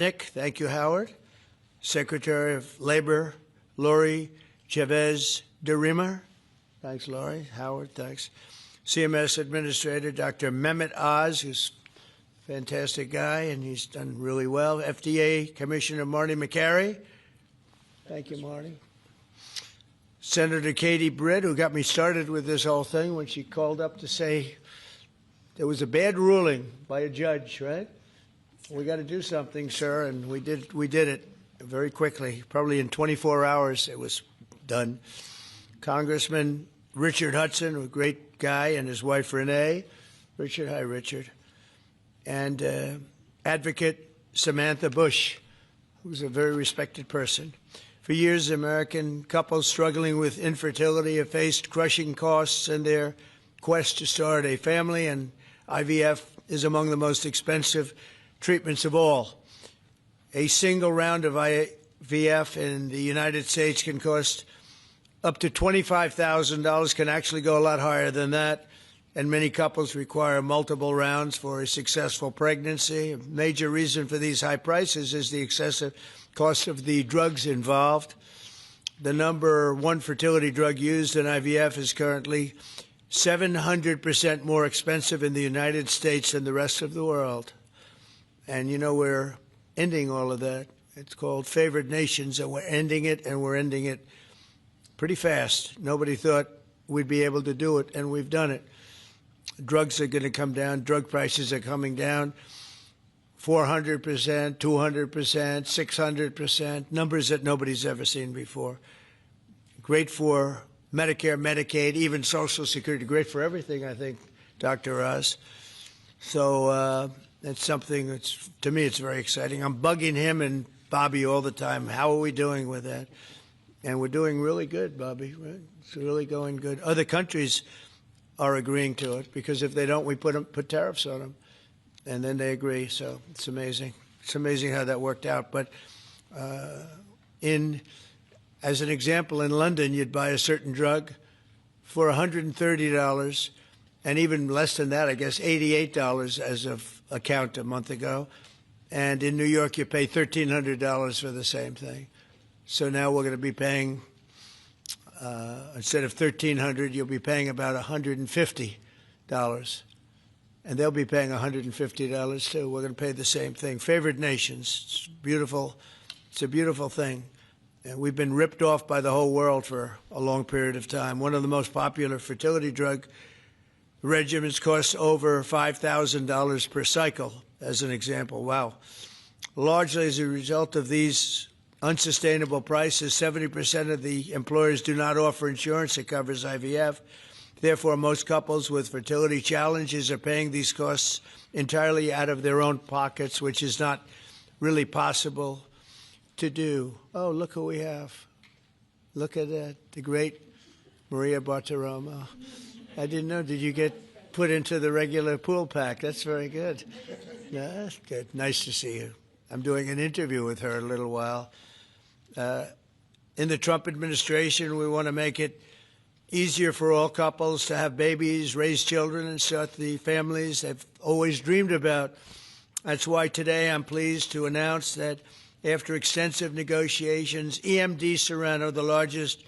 Nick, thank you, Howard. Secretary of Labor, Lori Chavez de Rima. Thanks, Lori. Howard, thanks. CMS Administrator, Dr. Mehmet Oz, who's a fantastic guy, and he's done really well. FDA Commissioner Marty McCary. Thank you, Marty. Senator Katie Britt, who got me started with this whole thing when she called up to say there was a bad ruling by a judge, right? We got to do something, sir, and we did it very quickly. Probably in 24 hours it was done. Congressman Richard Hudson, a great guy, and his wife Renee. Richard, hi, Richard. And Advocate Samantha Bush, who's a very respected person. For years, American couples struggling with infertility have faced crushing costs in their quest to start a family, and IVF is among the most expensive treatments of all. A single round of IVF in the United States can cost up to $25,000, can actually go a lot higher than that, and many couples require multiple rounds for a successful pregnancy. A major reason for these high prices is the excessive cost of the drugs involved. The number one fertility drug used in IVF is currently 700% more expensive in the United States than the rest of the world. And, you know, we're ending all of that. It's called favored nations, and we're ending it, and we're ending it pretty fast. Nobody thought we'd be able to do it, and we've done it. Drugs are going to come down. Drug prices are coming down 400%, 200%, 600%, numbers that nobody's ever seen before. Great for Medicare, Medicaid, even Social Security. Great for everything, I think, Dr. Oz. So that's something that's, to me, it's very exciting. I'm bugging him and Bobby all the time. How are we doing with that? And we're doing really good, Bobby, right? It's really going good. Other countries are agreeing to it, because if they don't, we put tariffs on them, and then they agree. So it's amazing. It's amazing how that worked out. But as an example, in London, you'd buy a certain drug for $130, and even less than that, I guess, $88 as of a count a month ago. And in New York, you pay $1,300 for the same thing. So now we're going to be paying, instead of $1,300, you'll be paying about $150. And they'll be paying $150 too. We're going to pay the same thing. Favored nations. It's beautiful. It's a beautiful thing. And we've been ripped off by the whole world for a long period of time. One of the most popular fertility drug regimens costs over $5,000 per cycle, as an example. Wow. Largely as a result of these unsustainable prices, 70% of the employers do not offer insurance that covers IVF. Therefore, most couples with fertility challenges are paying these costs entirely out of their own pockets, which is not really possible to do. Oh, look who we have. Look at that, the great Maria Bartiromo. I didn't know. Did you get put into the regular pool pack? That's very good. Yeah, that's good. Nice to see you. I'm doing an interview with her in a little while. In the Trump administration, we want to make it easier for all couples to have babies, raise children, and start the families they've always dreamed about. That's why today I'm pleased to announce that after extensive negotiations, EMD Serrano, the largest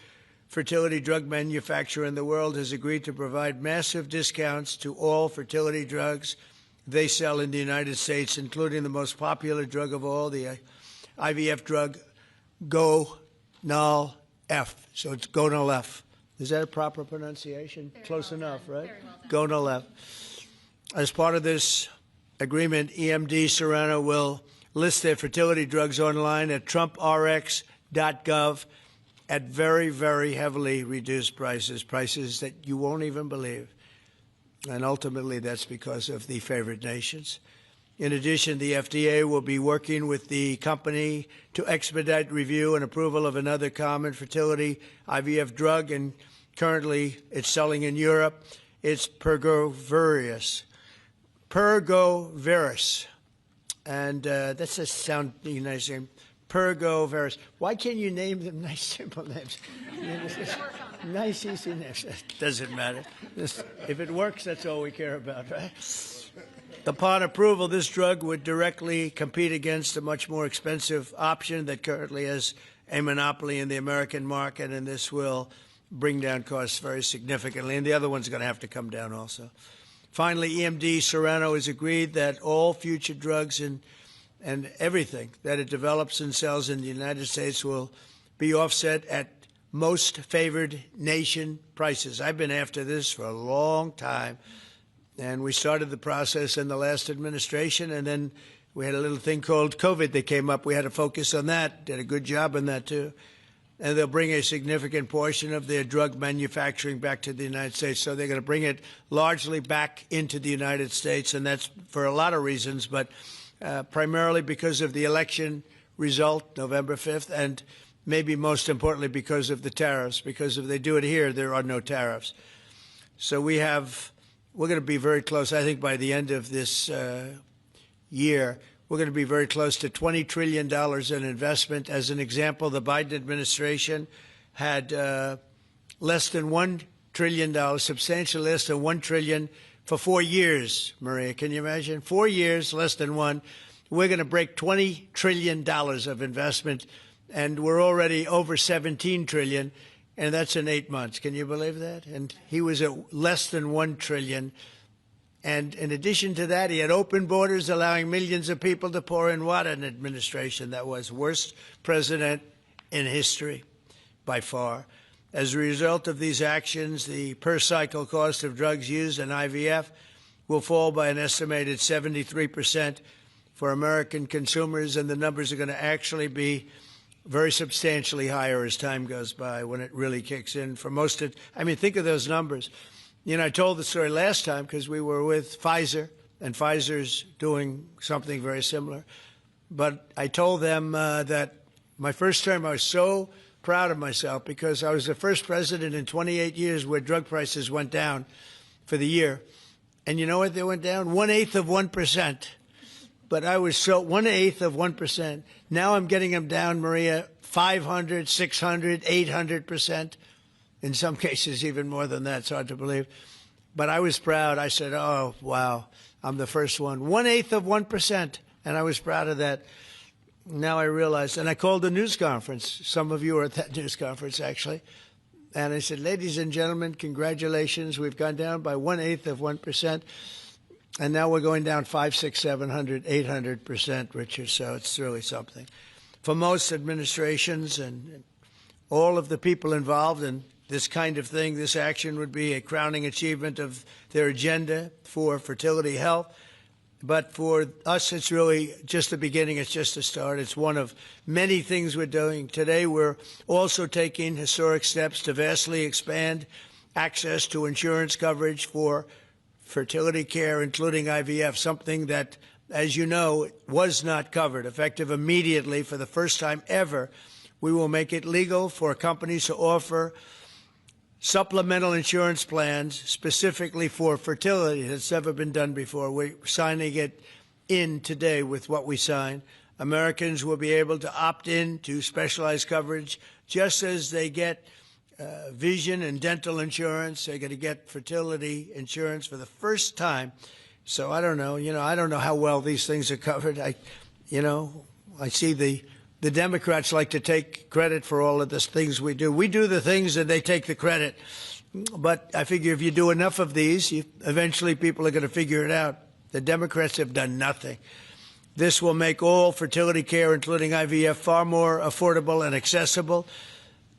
fertility drug manufacturer in the world, has agreed to provide massive discounts to all fertility drugs they sell in the United States, including the most popular drug of all, the IVF drug Gonal-F. So it's Gonal-F. Is that a proper pronunciation? Very Close well enough, done. right? Very well done. Gonal-F. As part of this agreement, EMD Serrano will list their fertility drugs online at trumprx.gov at very, very heavily reduced prices, prices that you won't even believe. And ultimately, that's because of the favored nations. In addition, the FDA will be working with the company to expedite review and approval of another common fertility IVF drug, and currently it's selling in Europe. It's Pergoveris. And that's a sounding nice name. Pergoveris. Why can't you name them nice, simple names? Nice, easy names. Doesn't matter. If it works, that's all we care about, right? Upon approval, this drug would directly compete against a much more expensive option that currently has a monopoly in the American market, and this will bring down costs very significantly, and the other one's going to have to come down also. Finally, EMD Serrano has agreed that all future drugs and everything that it develops and sells in the United States will be offset at most favored nation prices. I've been after this for a long time, and we started the process in the last administration, and then we had a little thing called COVID that came up. We had to focus on that, did a good job on that too. And they'll bring a significant portion of their drug manufacturing back to the United States. So they're going to bring it largely back into the United States, and that's for a lot of reasons, but primarily because of the election result, November 5th, and maybe most importantly because of the tariffs, because if they do it here, there are no tariffs. So we're going to be very close, I think by the end of this year, we're going to be very close to $20 trillion in investment. As an example, the Biden administration had less than $1 trillion, substantially less than $1 trillion for 4 years, Maria. Can you imagine? 4 years, less than one. We're going to break $20 trillion of investment, and we're already over $17 trillion, and that's in 8 months. Can you believe that? And he was at less than $1 trillion. And in addition to that, he had open borders, allowing millions of people to pour in. What an administration that was. Worst president in history, by far. As a result of these actions, the per-cycle cost of drugs used in IVF will fall by an estimated 73% for American consumers, and the numbers are going to actually be very substantially higher as time goes by when it really kicks in. For most of, I mean, think of those numbers. You know, I told the story last time because we were with Pfizer, and Pfizer's doing something very similar. But I told them that my first term, I was so proud of myself because I was the first president in 28 years where drug prices went down for the year. And you know what they went down? 1/8 of 1%. But I was so 1/8 of 1%. Now I'm getting them down, Maria, 500, 600, 800%. In some cases, even more than that. It's hard to believe. But I was proud. I said, oh, wow, I'm the first one. 1/8 of 1%. And I was proud of that. Now I realized, and I called a news conference. Some of you were at that news conference, actually. And I said, ladies and gentlemen, congratulations. We've gone down by 1/8 of 1%. And now we're going down 500, 600, 700, 800%, Richard. So it's really something. For most administrations and all of the people involved in this kind of thing, this action would be a crowning achievement of their agenda for fertility health. But for us, it's really just the beginning. It's just a start. It's one of many things we're doing. Today, we're also taking historic steps to vastly expand access to insurance coverage for fertility care, including IVF, something that, as you know, was not covered. Effective immediately, for the first time ever, we will make it legal for companies to offer supplemental insurance plans specifically for fertility. That's never been done before. We're signing it in today with what we sign. Americans will be able to opt in to specialized coverage just as they get vision and dental insurance. They're going to get fertility insurance for the first time. So I don't know. I don't know how well these things are covered. I see the Democrats like to take credit for all of the things we do. We do the things and they take the credit. But I figure if you do enough of these, eventually people are going to figure it out. The Democrats have done nothing. This will make all fertility care, including IVF, far more affordable and accessible.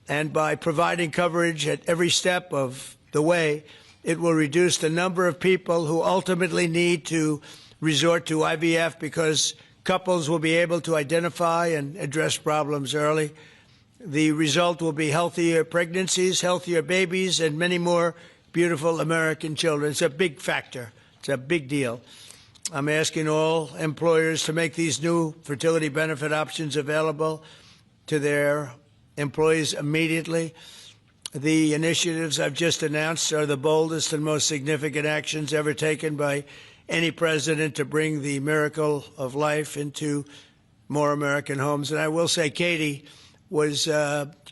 And by providing coverage at every step of the way, it will reduce the number of people who ultimately need to resort to IVF because couples will be able to identify and address problems early. The result will be healthier pregnancies, healthier babies, and many more beautiful American children. It's a big factor. It's a big deal. I'm asking all employers to make these new fertility benefit options available to their employees immediately. The initiatives I've just announced are the boldest and most significant actions ever taken by any president to bring the miracle of life into more American homes. And I will say Katie was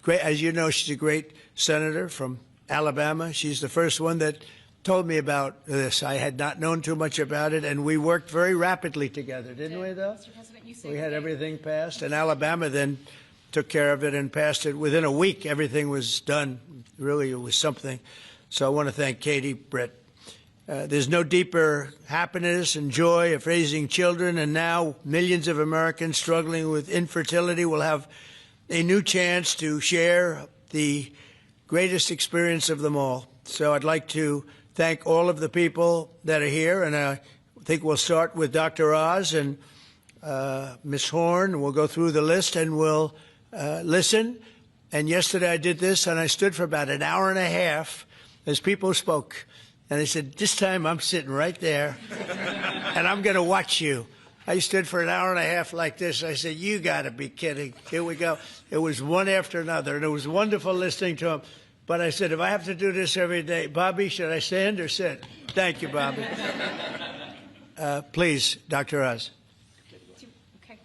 great. As you know, she's a great senator from Alabama. She's the first one that told me about this. I had not known too much about it, and we worked very rapidly together, didn't we, though? Mr. President, you We had everything passed, and Alabama then took care of it and passed it. Within a week, everything was done. Really, it was something. So I want to thank Katie, Brett. There's no deeper happiness and joy of raising children, and now millions of Americans struggling with infertility will have a new chance to share the greatest experience of them all. So I'd like to thank all of the people that are here, and I think we'll start with Dr. Oz and Ms. Horn. We'll go through the list and we'll listen. And yesterday I did this, and I stood for about an hour and a half as people spoke. And I said, this time I'm sitting right there, and I'm going to watch you. I stood for an hour and a half like this. I said, you got to be kidding. Here we go. It was one after another, and it was wonderful listening to them. But I said, if I have to do this every day, Bobby, should I stand or sit? Thank you, Bobby. Please, Dr. Oz. Okay.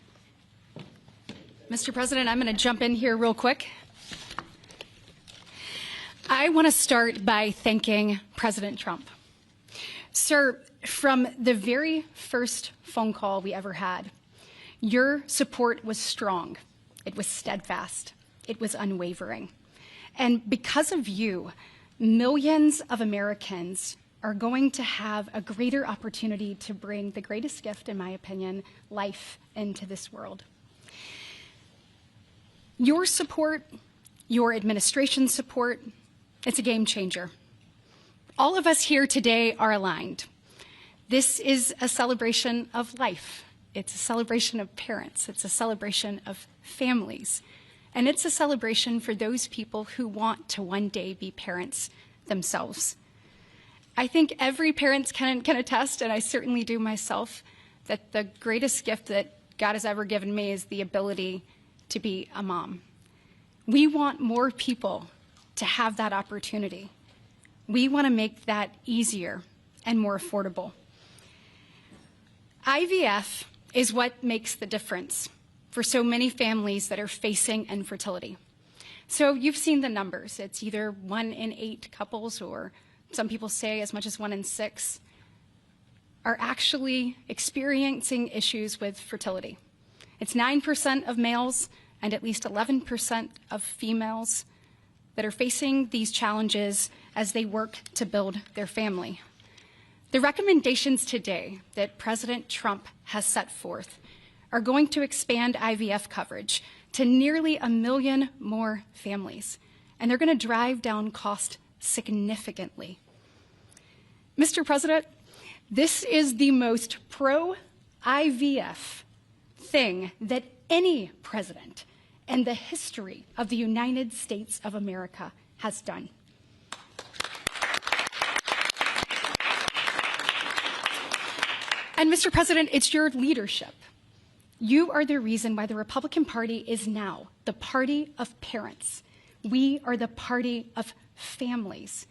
Mr. President, I'm going to jump in here real quick. I want to start by thanking President Trump. Sir, from the very first phone call we ever had, your support was strong. It was steadfast. It was unwavering. And because of you, millions of Americans are going to have a greater opportunity to bring the greatest gift, in my opinion, life into this world. Your support, your administration's support, it's a game changer. All of us here today are aligned. This is a celebration of life. It's a celebration of parents. It's a celebration of families. And it's a celebration for those people who want to one day be parents themselves. I think every parent can attest, and I certainly do myself, that the greatest gift that God has ever given me is the ability to be a mom. We want more people to have that opportunity. We want to make that easier and more affordable. IVF is what makes the difference for so many families that are facing infertility. So you've seen the numbers. It's either 1 in 8 couples, or some people say as much as 1 in 6, are actually experiencing issues with fertility. It's 9% of males and at least 11% of females that are facing these challenges as they work to build their family. The recommendations today that President Trump has set forth are going to expand IVF coverage to nearly 1 million more families, and they're going to drive down cost significantly. Mr. President, this is the most pro-IVF thing that any president in the history of the United States of America has done. And Mr. President, it's your leadership. You are the reason why the Republican Party is now the party of parents. We are the party of families.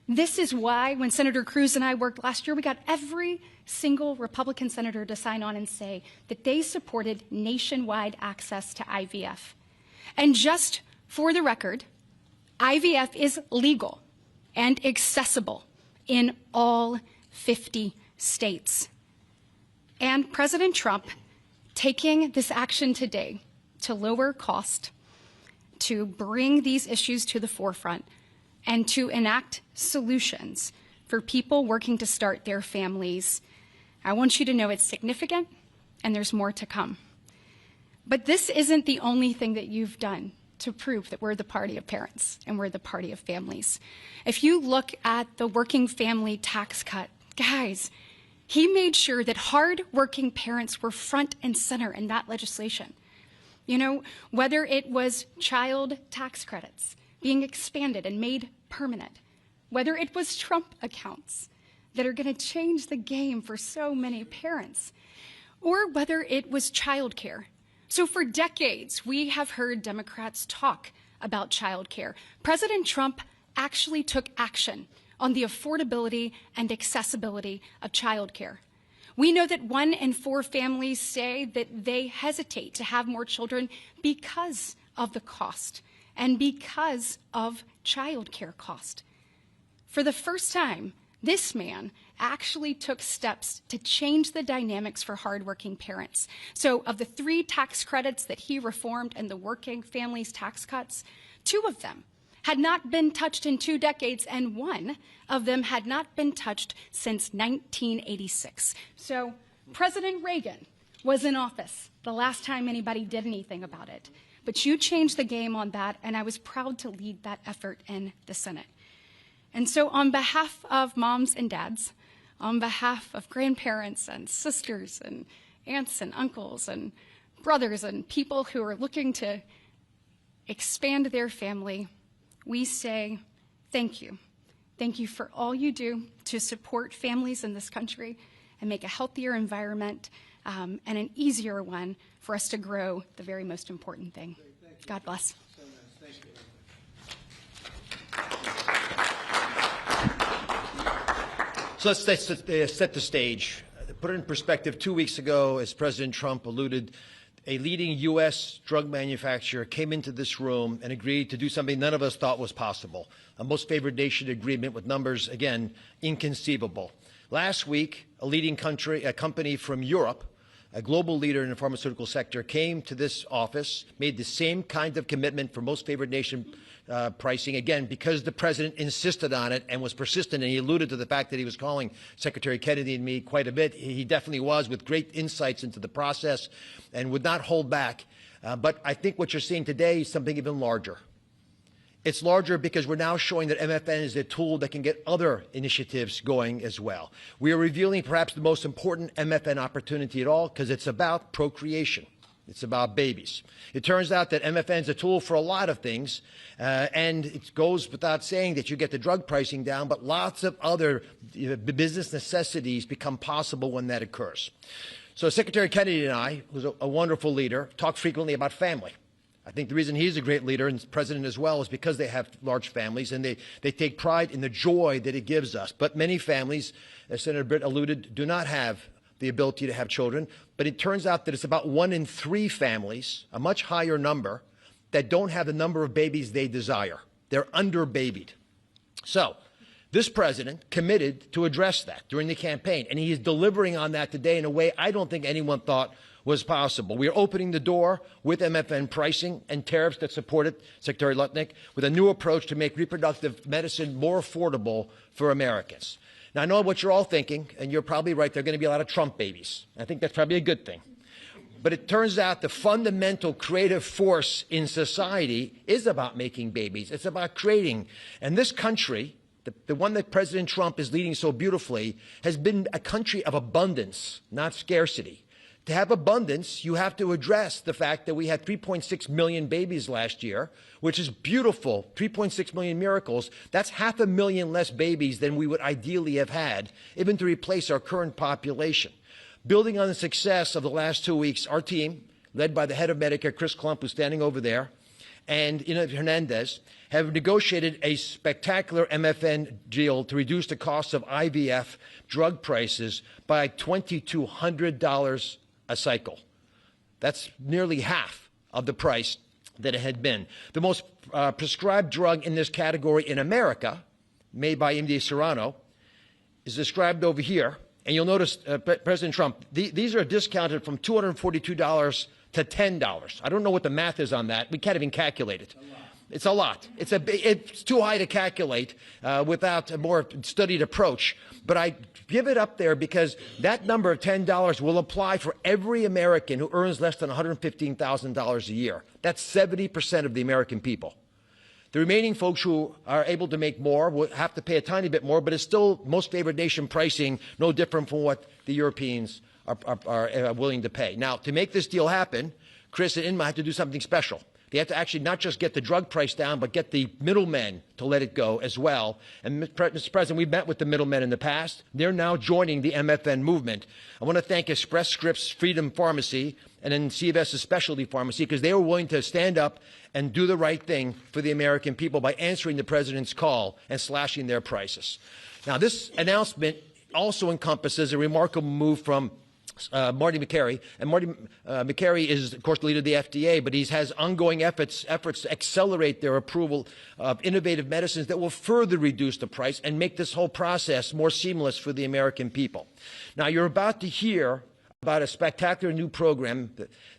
This is why when Senator Cruz and I worked last year, we got every single Republican senator to sign on and say that they supported nationwide access to IVF. And just for the record, IVF is legal and accessible in all 50 states. And President Trump taking this action today to lower cost, to bring these issues to the forefront, and to enact solutions for people working to start their families, I want you to know it's significant and there's more to come. But this isn't the only thing that you've done to prove that we're the party of parents and we're the party of families. If you look at the working family tax cut, guys, he made sure that hard-working parents were front and center in that legislation. You know, whether it was child tax credits being expanded and made permanent, whether it was Trump accounts that are going to change the game for so many parents, or whether it was childcare. So for decades, we have heard Democrats talk about childcare. President Trump actually took action on the affordability and accessibility of childcare. We know that 1 in 4 families say that they hesitate to have more children because of the cost and because of childcare cost. For the first time, This man actually took steps to change the dynamics for hardworking parents. So of the 3 tax credits that he reformed and the working families tax cuts, 2 of them had not been touched in 2 decades, and 1 of them had not been touched since 1986. So President Reagan was in office the last time anybody did anything about it. But you changed the game on that, and I was proud to lead that effort in the Senate. And so on behalf of moms and dads, on behalf of grandparents and sisters and aunts and uncles and brothers and people who are looking to expand their family, we say thank you. Thank you for all you do to support families in this country and make a healthier environment and an easier one for us to grow the very most important thing. God bless. So let's set the stage. Put it in perspective, 2 weeks ago, as President Trump alluded, a leading U.S. drug manufacturer came into this room and agreed to do something none of us thought was possible, a most favored nation agreement with numbers, again, inconceivable. Last week, a company from Europe, a global leader in the pharmaceutical sector, came to this office, made the same kind of commitment for most favored nation pricing, again, because the president insisted on it and was persistent, and he alluded to the fact that he was calling Secretary Kennedy and me quite a bit. He definitely was, with great insights into the process, and would not hold back. But I think what you're seeing today is something even larger. It's larger because we're now showing that MFN is a tool that can get other initiatives going as well. We are revealing perhaps the most important MFN opportunity at all, because it's about procreation. It's about babies. It turns out that MFN is a tool for a lot of things, and it goes without saying that you get the drug pricing down, but lots of other business necessities become possible when that occurs. So Secretary Kennedy and I, who's a wonderful leader, talk frequently about family. I think the reason he's a great leader, and president as well, is because they have large families and they take pride in the joy that it gives us. But many families, as Senator Britt alluded, do not have the ability to have children. But it turns out that it's about 1 in 3 families, a much higher number, that don't have the number of babies they desire. They're under-babied. So this president committed to address that during the campaign, and he is delivering on that today in a way I don't think anyone thought was possible. We are opening the door with MFN pricing and tariffs that support it, Secretary Lutnick, with a new approach to make reproductive medicine more affordable for Americans. Now, I know what you're all thinking, and you're probably right. There are going to be a lot of Trump babies. I think that's probably a good thing. But it turns out the fundamental creative force in society is about making babies. It's about creating. And this country, the one that President Trump is leading so beautifully, has been a country of abundance, not scarcity. To have abundance, you have to address the fact that we had 3.6 million babies last year, which is beautiful, 3.6 million miracles. That's 500,000 less babies than we would ideally have had, even to replace our current population. Building on the success of the last 2 weeks, our team, led by the head of Medicare, Chris Klump, who's standing over there, and Ina Hernandez, have negotiated a spectacular MFN deal to reduce the cost of IVF drug prices by $2,200 a cycle. That's nearly half of the price that it had been. The most prescribed drug in this category in America, made by MD Serrano, is described over here. And you'll notice, President Trump, these are discounted from $242 to $10. I don't know what the math is on that. We can't even calculate it. It's a lot. It's too high to calculate without a more studied approach. But I give it up there because that number of $10 will apply for every American who earns less than $115,000 a year. That's 70% of the American people. The remaining folks who are able to make more will have to pay a tiny bit more, but it's still most favored nation pricing, no different from what the Europeans are willing to pay. Now, to make this deal happen, Chris and Inma have to do something special. They have to actually not just get the drug price down, but get the middlemen to let it go as well. And, Mr. President, we've met with the middlemen in the past. They're now joining the MFN movement. I want to thank Express Scripts Freedom Pharmacy and then CVS's Specialty Pharmacy, because they were willing to stand up and do the right thing for the American people by answering the president's call and slashing their prices. Now, this announcement also encompasses a remarkable move from Marty Makary. And Marty Makary is, of course, the leader of the FDA, but he has ongoing efforts to accelerate their approval of innovative medicines that will further reduce the price and make this whole process more seamless for the American people. Now, you're about to hear about a spectacular new program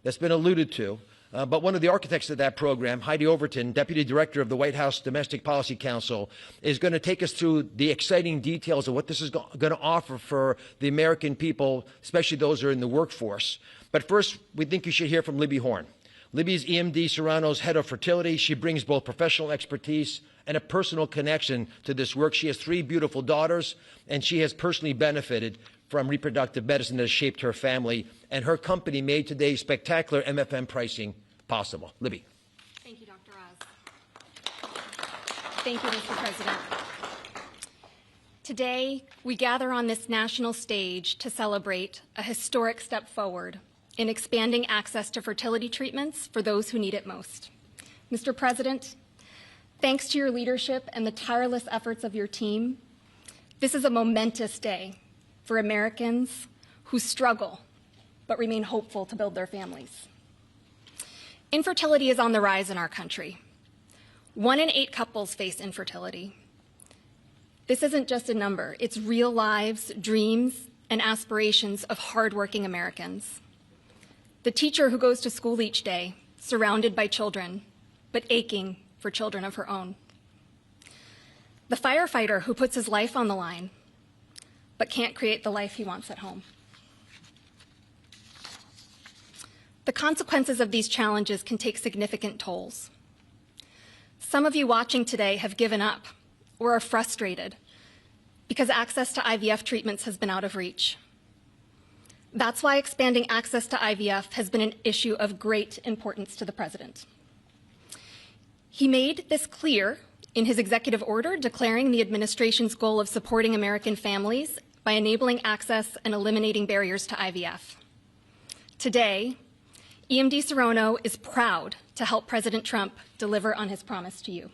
that's been alluded to. But one of the architects of that program, Heidi Overton, Deputy Director of the White House Domestic Policy Council, is going to take us through the exciting details of what this is going to offer for the American people, especially those who are in the workforce. But first, we think you should hear from Libby Horn. Libby is EMD Serrano's head of fertility. She brings both professional expertise and a personal connection to this work. She has 3 beautiful daughters, and she has personally benefited from reproductive medicine that has shaped her family, and her company made today's spectacular MFM pricing possible. Libby. Thank you, Dr. Oz. Thank you, Mr. President. Today, we gather on this national stage to celebrate a historic step forward in expanding access to fertility treatments for those who need it most. Mr. President, thanks to your leadership and the tireless efforts of your team, this is a momentous day for Americans who struggle but remain hopeful to build their families. Infertility is on the rise in our country. 1 in 8 couples face infertility. This isn't just a number, it's real lives, dreams, and aspirations of hardworking Americans. The teacher who goes to school each day, surrounded by children, but aching for children of her own. The firefighter who puts his life on the line, but can't create the life he wants at home. The consequences of these challenges can take significant tolls. Some of you watching today have given up or are frustrated because access to IVF treatments has been out of reach. That's why expanding access to IVF has been an issue of great importance to the President. He made this clear in his executive order declaring the administration's goal of supporting American families by enabling access and eliminating barriers to IVF. Today, EMD Serrano is proud to help President Trump deliver on his promise to you.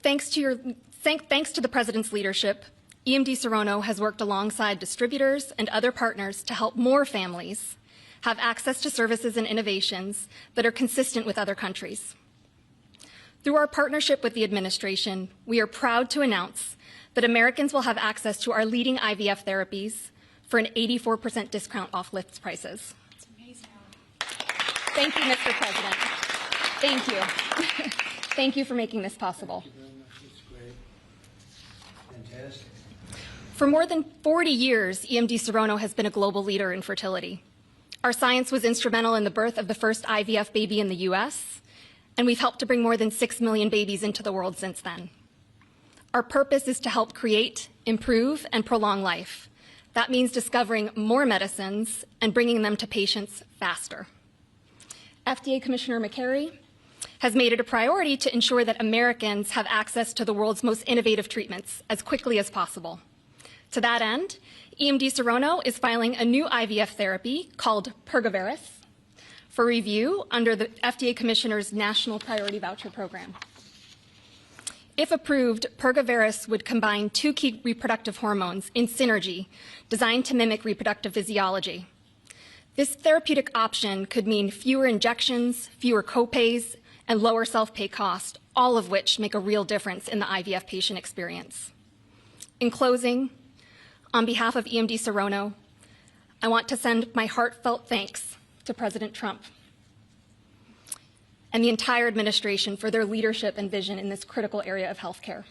Thanks to the President's leadership, EMD Serrano has worked alongside distributors and other partners to help more families have access to services and innovations that are consistent with other countries. Through our partnership with the administration, we are proud to announce that Americans will have access to our leading IVF therapies for an 84% discount off list prices. It's amazing. Thank you, Mr. President. Thank you. Thank you for making this possible. Thank you very much. It's great. Fantastic. For more than 40 years, EMD Serrano has been a global leader in fertility. Our science was instrumental in the birth of the first IVF baby in the U.S., and we've helped to bring more than 6 million babies into the world since then. Our purpose is to help create, improve, and prolong life. That means discovering more medicines and bringing them to patients faster. FDA Commissioner Makary has made it a priority to ensure that Americans have access to the world's most innovative treatments as quickly as possible. To that end, EMD Serrano is filing a new IVF therapy called Pergoveris for review under the FDA Commissioner's National Priority Voucher Program. If approved, Pergoveris would combine 2 key reproductive hormones in synergy designed to mimic reproductive physiology. This therapeutic option could mean fewer injections, fewer copays, and lower self-pay cost, all of which make a real difference in the IVF patient experience. In closing, on behalf of EMD Serrano, I want to send my heartfelt thanks to President Trump and the entire administration for their leadership and vision in this critical area of healthcare.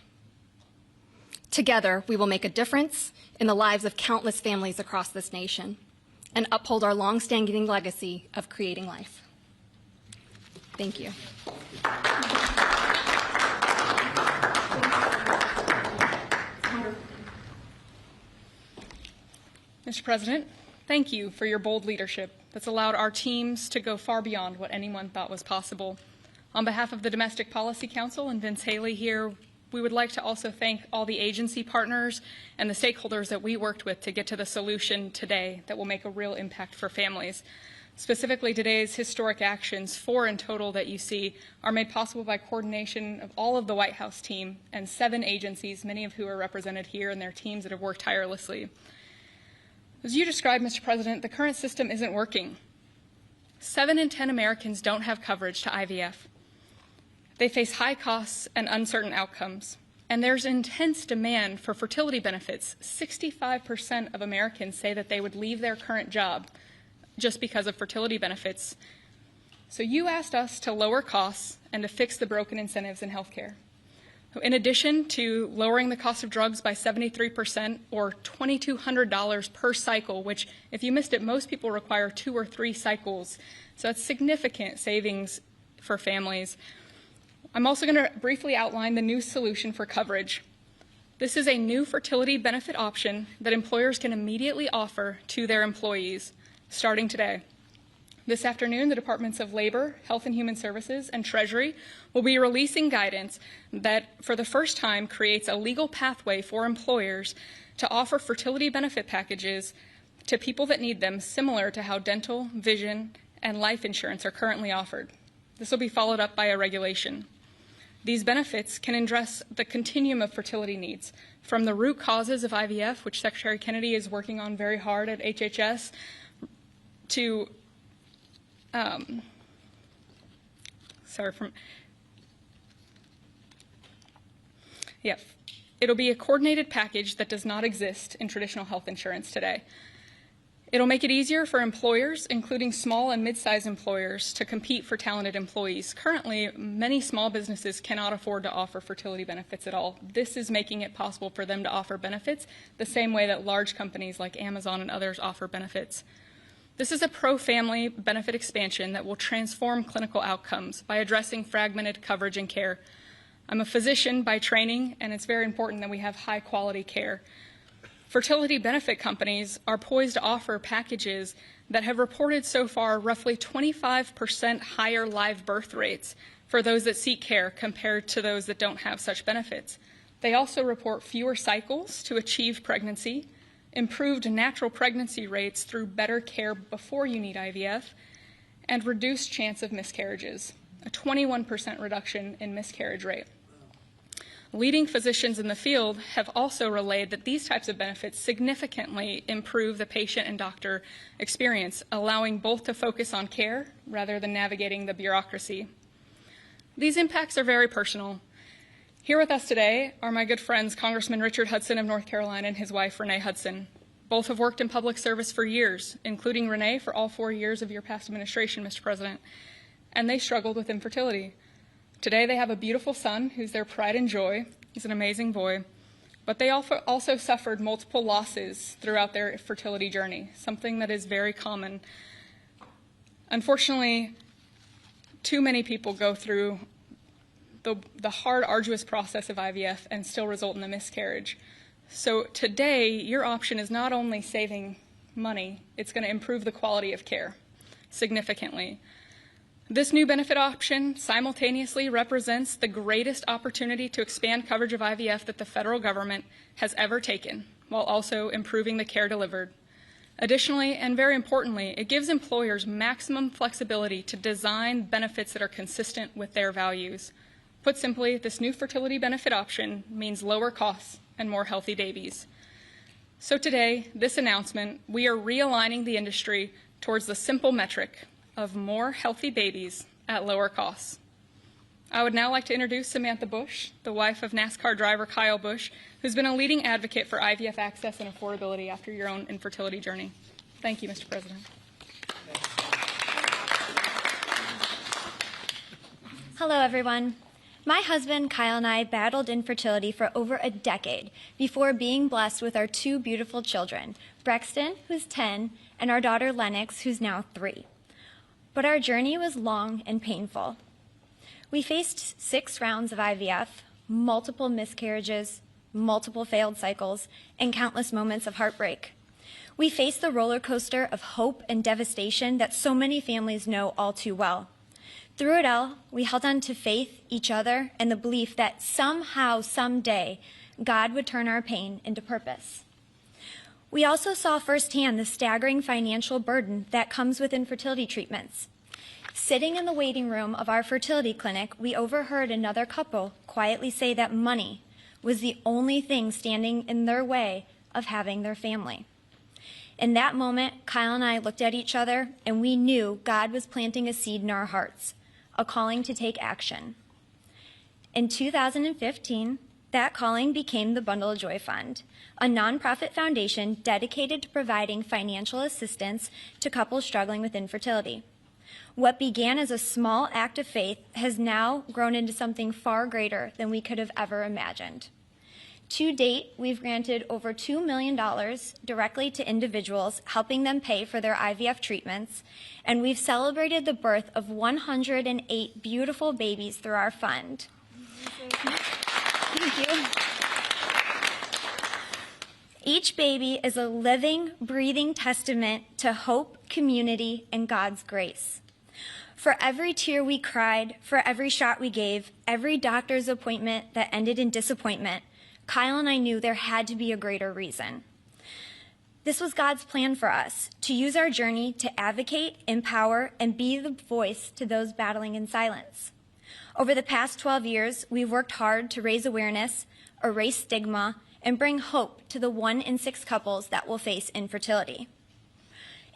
Together, we will make a difference in the lives of countless families across this nation and uphold our long-standing legacy of creating life. Thank you. Mr. President, thank you for your bold leadership that's allowed our teams to go far beyond what anyone thought was possible. On behalf of the Domestic Policy Council and Vince Haley here, we would like to also thank all the agency partners and the stakeholders that we worked with to get to the solution today that will make a real impact for families. Specifically, today's historic actions, 4 in total that you see, are made possible by coordination of all of the White House team and 7 agencies, many of who are represented here, and their teams that have worked tirelessly. As you described, Mr. President, the current system isn't working. 7 in 10 Americans don't have coverage to IVF. They face high costs and uncertain outcomes. And there's intense demand for fertility benefits. 65% of Americans say that they would leave their current job just because of fertility benefits. So you asked us to lower costs and to fix the broken incentives in healthcare. In addition to lowering the cost of drugs by 73% or $2,200 per cycle, which if you missed it, most people require 2 or 3 cycles. So that's significant savings for families. I'm also going to briefly outline the new solution for coverage. This is a new fertility benefit option that employers can immediately offer to their employees starting today. This afternoon, the Departments of Labor, Health and Human Services, and Treasury will be releasing guidance that, for the first time, creates a legal pathway for employers to offer fertility benefit packages to people that need them, similar to how dental, vision, and life insurance are currently offered. This will be followed up by a regulation. These benefits can address the continuum of fertility needs, from the root causes of IVF, which Secretary Kennedy is working on very hard at HHS, to it'll be a coordinated package that does not exist in traditional health insurance today. It'll make it easier for employers, including small and mid-sized employers, to compete for talented employees. Currently, many small businesses cannot afford to offer fertility benefits at all. This is making it possible for them to offer benefits the same way that large companies like Amazon and others offer benefits. This is a pro-family benefit expansion that will transform clinical outcomes by addressing fragmented coverage and care. I'm a physician by training, and it's very important that we have high-quality care. Fertility benefit companies are poised to offer packages that have reported so far roughly 25% higher live birth rates for those that seek care compared to those that don't have such benefits. They also report fewer cycles to achieve pregnancy, improved natural pregnancy rates through better care before you need IVF, and reduced chance of miscarriages, a 21% reduction in miscarriage rate. Leading physicians in the field have also relayed that these types of benefits significantly improve the patient and doctor experience, allowing both to focus on care rather than navigating the bureaucracy. These impacts are very personal. Here with us today are my good friends, Congressman Richard Hudson of North Carolina and his wife, Renee Hudson. Both have worked in public service for years, including Renee for all 4 years of your past administration, Mr. President, and they struggled with infertility. Today they have a beautiful son who's their pride and joy. He's an amazing boy. But they also suffered multiple losses throughout their fertility journey, something that is very common. Unfortunately, too many people go through the hard, arduous process of IVF and still result in a miscarriage. So today, your option is not only saving money, it's going to improve the quality of care significantly. This new benefit option simultaneously represents the greatest opportunity to expand coverage of IVF that the federal government has ever taken, while also improving the care delivered. Additionally, and very importantly, it gives employers maximum flexibility to design benefits that are consistent with their values. Put simply, this new fertility benefit option means lower costs and more healthy babies. So today, this announcement, we are realigning the industry towards the simple metric of more healthy babies at lower costs. I would now like to introduce Samantha Bush, the wife of NASCAR driver Kyle Busch, who's been a leading advocate for IVF access and affordability after your own infertility journey. Thank you, Mr. President. Hello, everyone. My husband, Kyle, and I battled infertility for over a decade before being blessed with our 2 beautiful children, Brexton, who's 10, and our daughter, Lennox, who's now 3. But our journey was long and painful. We faced 6 rounds of IVF, multiple miscarriages, multiple failed cycles, and countless moments of heartbreak. We faced the roller coaster of hope and devastation that so many families know all too well. Through it all, we held on to faith, each other, and the belief that somehow, someday, God would turn our pain into purpose. We also saw firsthand the staggering financial burden that comes with infertility treatments. Sitting in the waiting room of our fertility clinic, we overheard another couple quietly say that money was the only thing standing in their way of having their family. In that moment, Kyle and I looked at each other, and we knew God was planting a seed in our hearts, a calling to take action. In 2015, that calling became the Bundle of Joy Fund, a nonprofit foundation dedicated to providing financial assistance to couples struggling with infertility. What began as a small act of faith has now grown into something far greater than we could have ever imagined. To date, we've granted over $2 million directly to individuals, helping them pay for their IVF treatments, and we've celebrated the birth of 108 beautiful babies through our fund. Thank you. Each baby is a living, breathing testament to hope, community, and God's grace. For every tear we cried, for every shot we gave, every doctor's appointment that ended in disappointment, Kyle and I knew there had to be a greater reason. This was God's plan for us, to use our journey to advocate, empower, and be the voice to those battling in silence. Over the past 12 years, we've worked hard to raise awareness, erase stigma, and bring hope to the 1 in 6 couples that will face infertility.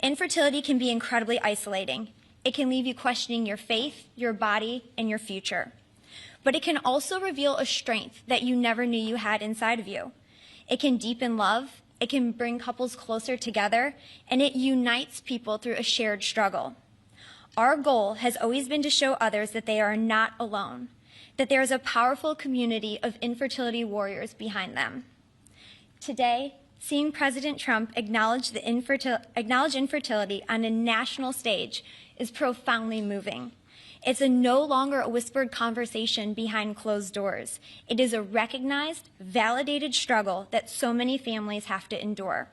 Infertility can be incredibly isolating. It can leave you questioning your faith, your body, and your future. But it can also reveal a strength that you never knew you had inside of you. It can deepen love, it can bring couples closer together, and it unites people through a shared struggle. Our goal has always been to show others that they are not alone, that there is a powerful community of infertility warriors behind them. Today, seeing President Trump acknowledge infertility on a national stage is profoundly moving. It's no longer a whispered conversation behind closed doors. It is a recognized, validated struggle that so many families have to endure.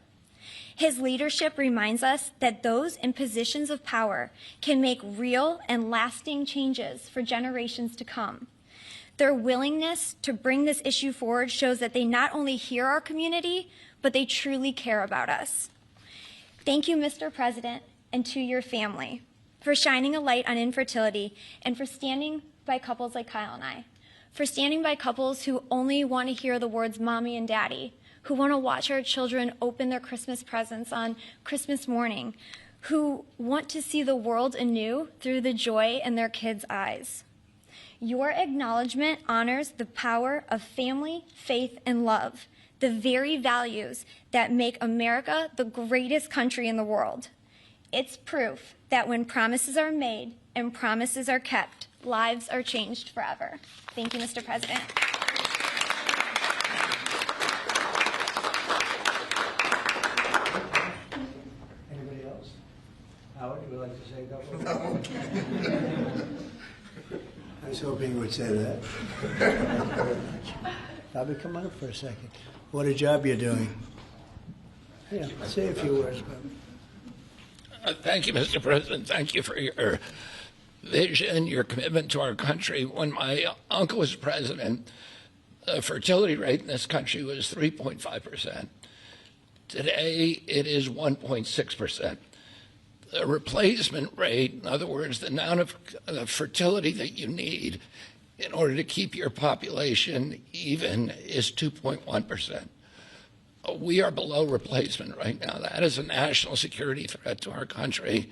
His leadership reminds us that those in positions of power can make real and lasting changes for generations to come. Their willingness to bring this issue forward shows that they not only hear our community, but they truly care about us. Thank you, Mr. President, and to your family, for shining a light on infertility and for standing by couples like Kyle and I, for standing by couples who only want to hear the words mommy and daddy, who want to watch our children open their Christmas presents on Christmas morning, who want to see the world anew through the joy in their kids' eyes. Your acknowledgement honors the power of family, faith, and love, the very values that make America the greatest country in the world. It's proof that when promises are made and promises are kept, lives are changed forever. Thank you, Mr. President. Anybody else? Howard, would you like to say a couple? I was hoping you would say that. Bobby, come on up for a second. What a job you're doing. Yeah, say a few words, Bobby. Thank you, Mr. President. Thank you for your vision, your commitment to our country. When my uncle was president, the fertility rate in this country was 3.5%. Today, it is 1.6%. The replacement rate, in other words, the amount of fertility that you need in order to keep your population even, is 2.1%. We are below replacement right now. That is a national security threat to our country.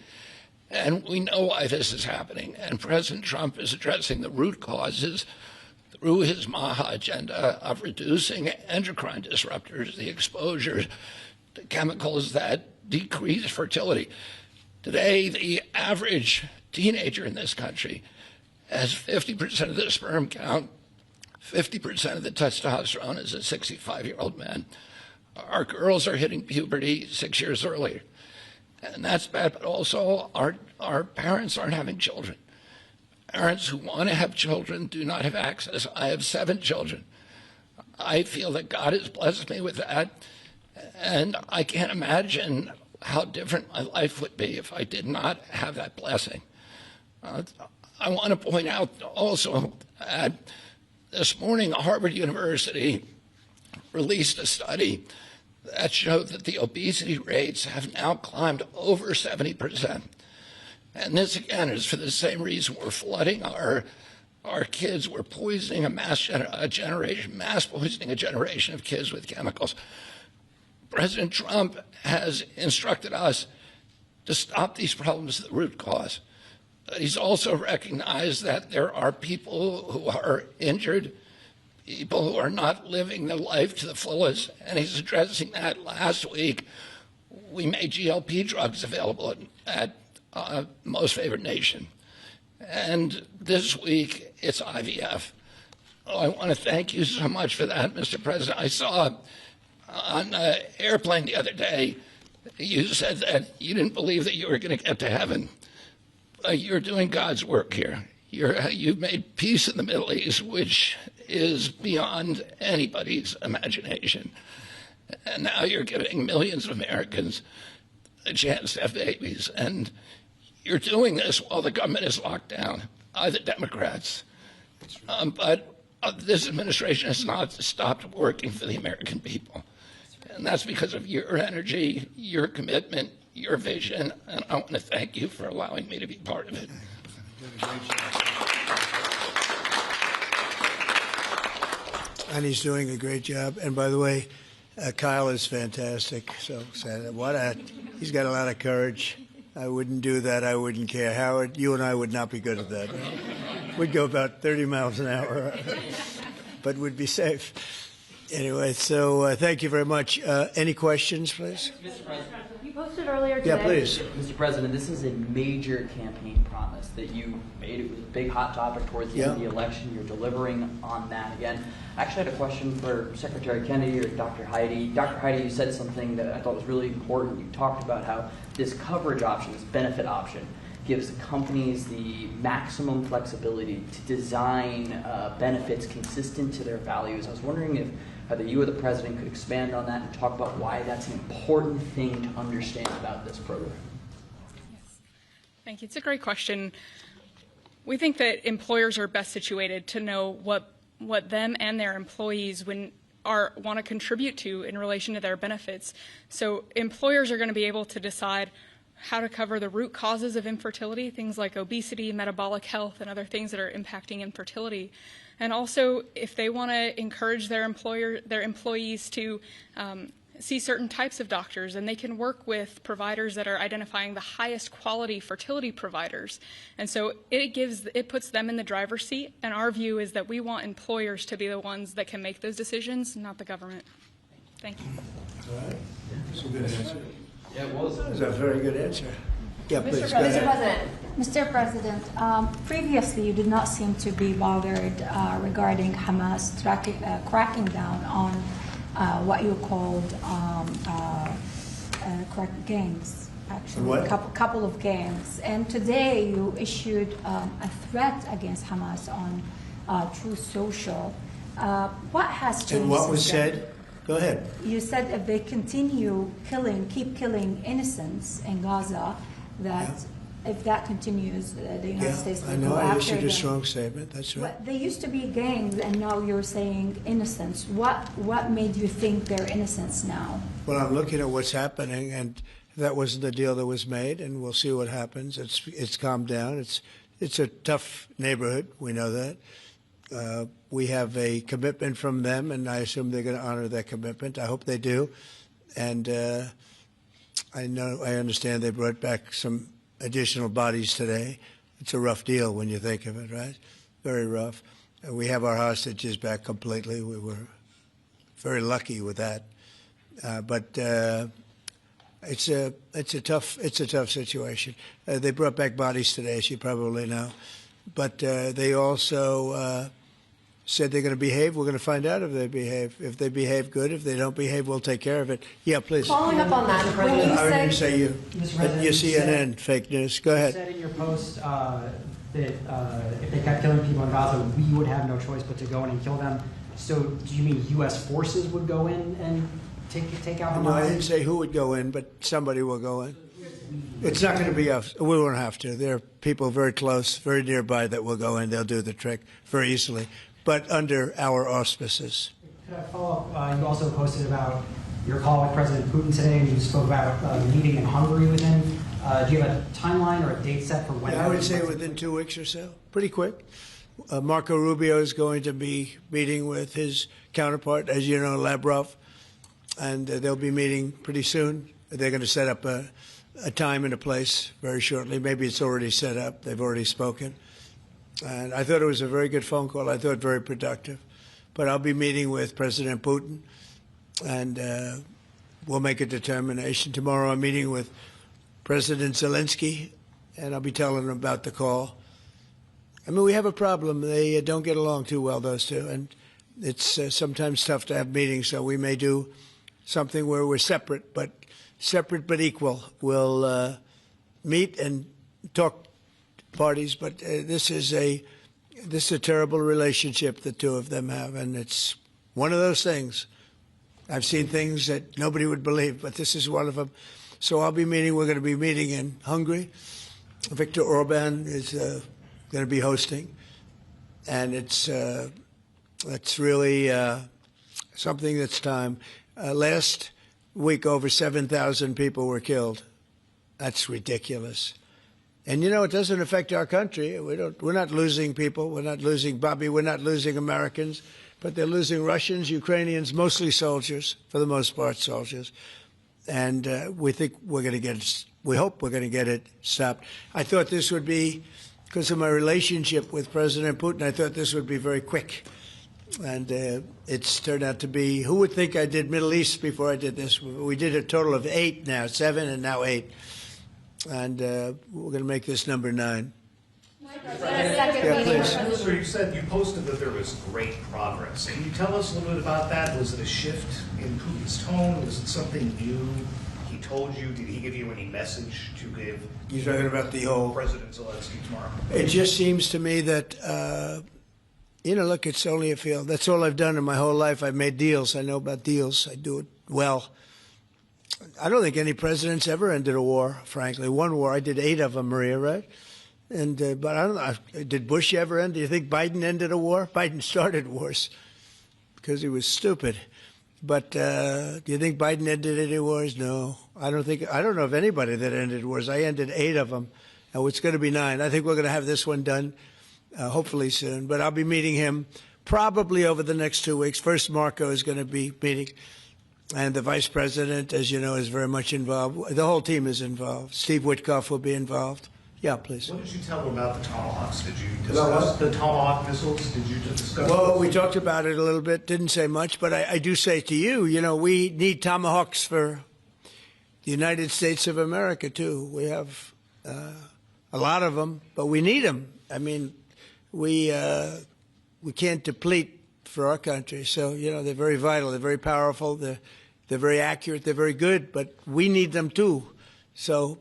And we know why this is happening. And President Trump is addressing the root causes through his MAHA agenda of reducing endocrine disruptors, the exposure to chemicals that decrease fertility. Today, the average teenager in this country has 50% of the sperm count, 50% of the testosterone as a 65-year-old man. Our girls are hitting puberty 6 years earlier. And that's bad, but also our parents aren't having children. Parents who want to have children do not have access. I have 7 children. I feel that God has blessed me with that, and I can't imagine how different my life would be if I did not have that blessing. I want to point out also that this morning Harvard University released a study that showed that the obesity rates have now climbed over 70%. And this, again, is for the same reason we're flooding our kids. We're poisoning mass poisoning a generation of kids with chemicals. President Trump has instructed us to stop these problems at the root cause. He's also recognized that there are people who are injured, people who are not living their life to the fullest, and he's addressing that. Last week, we made GLP drugs available at Most Favored Nation. And this week, it's IVF. Oh, I want to thank you so much for that, Mr. President. I saw on an airplane the other day, you said that you didn't believe that you were going to get to heaven. You're doing God's work here. You've made peace in the Middle East, which is beyond anybody's imagination. And now you're giving millions of Americans a chance to have babies. And you're doing this while the government is locked down by the Democrats. But this administration has not stopped working for the American people. And that's because of your energy, your commitment, your vision, and I want to thank you for allowing me to be part of it. And he's doing a great job. And by the way, Kyle is fantastic. So he's got a lot of courage. I wouldn't do that. I wouldn't care. Howard, you and I would not be good at that. We'd go about 30 miles an hour, but we'd be safe. Anyway, so thank you very much. Any questions, please? Mr. President, you posted earlier today. Yeah, please. Mr. President, this is a major campaign promise that you made. It was a big hot topic towards the end of the election. You're delivering on that again. I actually had a question for Secretary Kennedy or Dr. Heidi. Dr. Heidi, you said something that I thought was really important. You talked about how this coverage option, this benefit option, gives companies the maximum flexibility to design benefits consistent to their values. I was wondering if either you or the President could expand on that and talk about why that's an important thing to understand about this program. Yes. Thank you. It's a great question. We think that employers are best situated to know what them and their employees want to contribute to in relation to their benefits. So employers are going to be able to decide how to cover the root causes of infertility, things like obesity, metabolic health, and other things that are impacting infertility. And also, if they want to encourage their employees to see certain types of doctors, and they can work with providers that are identifying the highest quality fertility providers. And so it puts them in the driver's seat. And our view is that we want employers to be the ones that can make those decisions, not the government. Thank you. All right. That's a good answer. Yeah, it was. That was a very good answer. Yeah, please. Mr. President, previously you did not seem to be bothered regarding Hamas cracking down on what you called gangs. Actually, what? Couple of gangs. And today you issued a threat against Hamas on Truth Social. What has changed? And what was since then? said? Go ahead. You said if they continue keep killing innocents in Gaza, that if that continues, the United States will I know. go I after issued them. a strong statement. That's right. But they used to be gangs, and now you're saying innocents. What made you think they're innocents now? Well, I'm looking at what's happening, and that wasn't the deal that was made, and we'll see what happens. It's calmed down. It's a tough neighborhood. We know that. We have a commitment from them, and I assume they're going to honor that commitment. I hope they do. And I understand they brought back some additional bodies today. It's a rough deal when you think of it, right? Very rough. We have our hostages back completely. We were very lucky with that. But it's a tough situation. They brought back bodies today, as you probably know. But they also said they're going to behave. We're going to find out if they behave. If they behave good, if they don't behave, we'll take care of it. Yeah, please. Following up on that, President, I didn't say you. You CNN, fake news. Go ahead. You said in your post that if they kept killing people in Gaza, we would have no choice but to go in and kill them. So do you mean U.S. forces would go in and take out Hamas? No, I didn't say who would go in, but somebody will go in. It's not going to be us. We won't have to. There are people very close, very nearby that will go in. They'll do the trick very easily, but under our auspices. Could I follow up? You also posted about your call with President Putin today, and you spoke about meeting in Hungary with him. Do you have a timeline or a date set for when? Yeah, I would say within 2 weeks or so. Pretty quick. Marco Rubio is going to be meeting with his counterpart, as you know, Lavrov. and they'll be meeting pretty soon. They're going to set up a time and a place very shortly. Maybe it's already set up. They've already spoken. And I thought it was a very good phone call. I thought very productive. But I'll be meeting with President Putin, and we'll make a determination. Tomorrow I'm meeting with President Zelensky, and I'll be telling him about the call. I mean, we have a problem. They don't get along too well, those two, and it's sometimes tough to have meetings, so we may do something where we're separate but equal. We'll meet and talk parties, but this is a terrible relationship the two of them have, and it's one of those things. I've seen things that nobody would believe, but this is one of them. So I'll be meeting. We're going to be meeting in Hungary. Viktor Orban is going to be hosting, and it's really something that's time. Last week, over 7,000 people were killed. That's ridiculous. And you know, it doesn't affect our country. We're not losing people. We're not losing Bobby. We're not losing Americans, but they're losing Russians, Ukrainians, mostly soldiers, for the most part, soldiers. And we think we're going to get it. We hope we're going to get it stopped. I thought this would be, because of my relationship with President Putin, I thought this would be very quick. And it's turned out to be, who would think I did Middle East before I did this? We did a total of 8 now, 7 and now 8. And we're going to make this number 9. Yeah, please. Sir, you said you posted that there was great progress. Can you tell us a little bit about that? Was it a shift in Putin's tone? Was it something new he told you? Did he give you any message to give? You're talking about the whole President Zelensky tomorrow. It just seems to me that, you know, look, it's only a field. That's all I've done in my whole life. I've made deals. I know about deals. I do it well. I don't think any president's ever ended a war, frankly. One war, I did 8 of them, Maria, right? And but I don't know, did Bush ever end? Do you think Biden ended a war? Biden started wars because he was stupid. But do you think Biden ended any wars? No, I don't think. I don't know of anybody that ended wars. I ended 8 of them, and it's going to be 9. I think we're going to have this one done, hopefully soon. But I'll be meeting him probably over the next 2 weeks. First, Marco is going to be meeting, and the vice president, as you know, is very much involved. The whole team is involved. Steve Witkoff will be involved. Yeah, please. What did you tell them about the Tomahawks? Did you discuss the Tomahawk missiles? Did you discuss? Well, we talked about it a little bit. Didn't say much, but I do say to you, you know, we need Tomahawks for the United States of America too. We have a lot of them, but we need them. I mean, we can't deplete for our country. So you know, they're very vital. They're very powerful. They're very accurate. They're very good, but we need them too. So.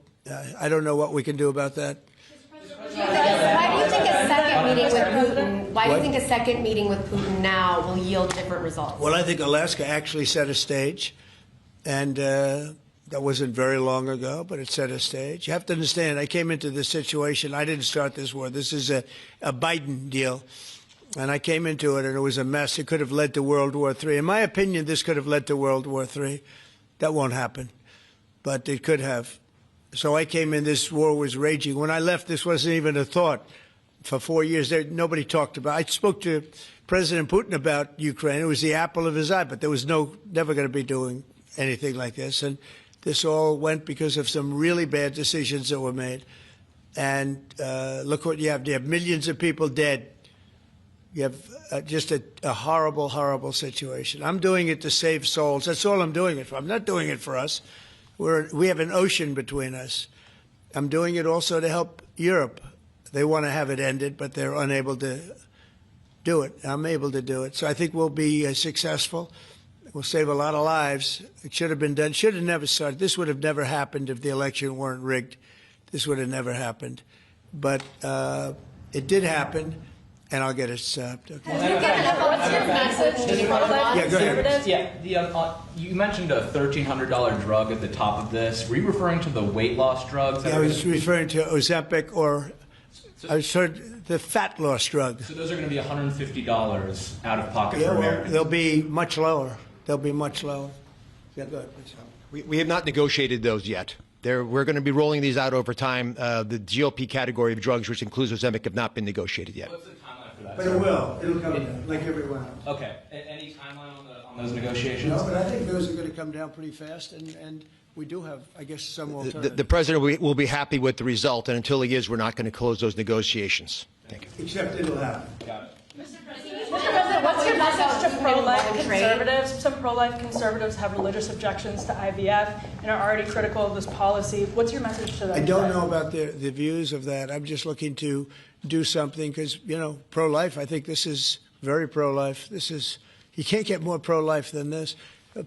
I don't know what we can do about that. Why do you think a second meeting with Putin? Why do you think a second meeting with Putin now will yield different results? Well, I think Alaska actually set a stage, and that wasn't very long ago, but it set a stage. You have to understand, I came into this situation. I didn't start this war. This is a Biden deal, and I came into it, and it was a mess. It could have led to World War III. In my opinion, this could have led to World War III. That won't happen, but it could have. So I came in, this war was raging. When I left, this wasn't even a thought. For 4 years, nobody talked about it. I spoke to President Putin about Ukraine. It was the apple of his eye, but there was never going to be doing anything like this. And this all went because of some really bad decisions that were made. And look what you have. You have millions of people dead. You have just a horrible, horrible situation. I'm doing it to save souls. That's all I'm doing it for. I'm not doing it for us. We have an ocean between us. I'm doing it also to help Europe. They want to have it ended, but they're unable to do it. I'm able to do it. So I think we'll be successful. We'll save a lot of lives. It should have been done. Should have never started. This would have never happened if the election weren't rigged. This would have never happened. But it did happen. And I'll get it stopped. Okay. Yeah, go ahead. Yeah, you mentioned a $1,300 drug at the top of this. Were you referring to the weight loss drugs? Yeah, I was referring to Ozempic, or I was referring the fat loss drug. So those are going to be $150 out of pocket for well, Americans? they'll be much lower. They'll be much lower. Yeah, go ahead, please. We have not negotiated those yet. We're going to be rolling these out over time. The GLP category of drugs, which includes Ozempic, have not been negotiated yet. What's the timeline for that? But it will. It'll come down, like everyone else. Okay. Any timeline on the those negotiations? No, but I think those are going to come down pretty fast, and we do have, I guess, some alternatives. The president will be happy with the result, and until he is, we're not going to close those negotiations. Thank you. Except it'll happen. Got it. Mr. President, what's your message to pro-life conservatives? Some pro-life conservatives have religious objections to IVF and are already critical of this policy. What's your message to them? I don't know about the views of that. I'm just looking to do something because, you know, pro-life, I think this is very pro-life. This is, you can't get more pro-life than this.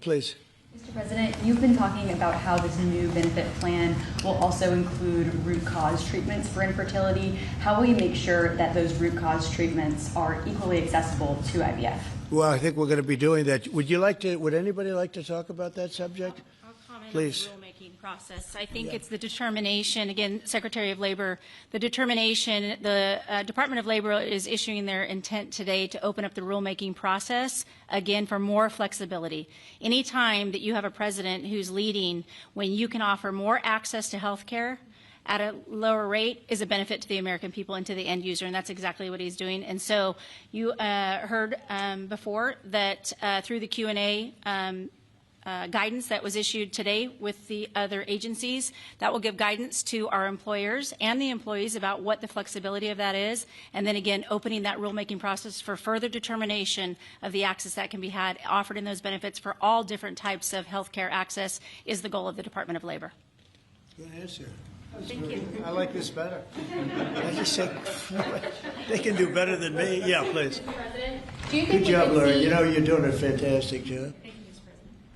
Please. Mr. President, you've been talking about how this new benefit plan will also include root cause treatments for infertility. How will you make sure that those root cause treatments are equally accessible to IVF? Well, I think we're going to be doing that. Would anybody like to talk about that subject? I'll comment Please. on the rulemaking process. I think it's the determination, again, Secretary of Labor, the determination, the Department of Labor is issuing their intent today to open up the rulemaking process, again, for more flexibility. Anytime that you have a president who's leading when you can offer more access to health care at a lower rate is a benefit to the American people and to the end user, and that's exactly what he's doing. And so you heard before that through the Q&A guidance that was issued today with the other agencies, that will give guidance to our employers and the employees about what the flexibility of that is, and then again opening that rulemaking process for further determination of the access that can be had offered in those benefits for all different types of health care access is the goal of the Department of Labor. Good answer. Thank you. I like this better. I just said they can do better than me. Yeah, please. Mr. President, do you think Good job, we could Laura. see... You know, you're doing a fantastic job. Thank you,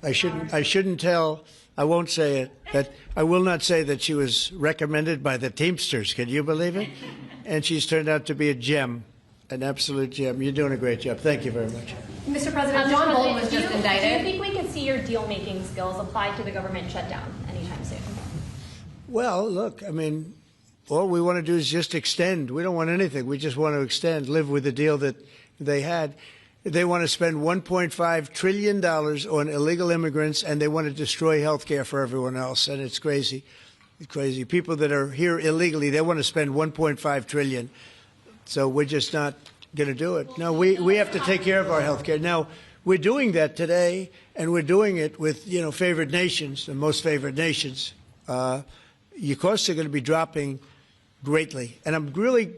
Mr. President. I shouldn't tell. I won't say it. That I will not say that she was recommended by the Teamsters. Can you believe it? And she's turned out to be a gem, an absolute gem. You're doing a great job. Thank you very much. Mr. President, John Bolton was just indicted. Do you think we could see your deal-making skills applied to the government shutdown anytime soon? Well, look, I mean, all we want to do is just extend. We don't want anything. We just want to extend, live with the deal that they had. They want to spend $1.5 trillion on illegal immigrants, and they want to destroy health care for everyone else. And it's crazy. It's crazy. People that are here illegally, they want to spend $1.5 trillion. So we're just not going to do it. No, we have to take care of our health care. Now, we're doing that today, and we're doing it with, you know, favored nations, the most favored nations. Your costs are going to be dropping greatly. And I'm really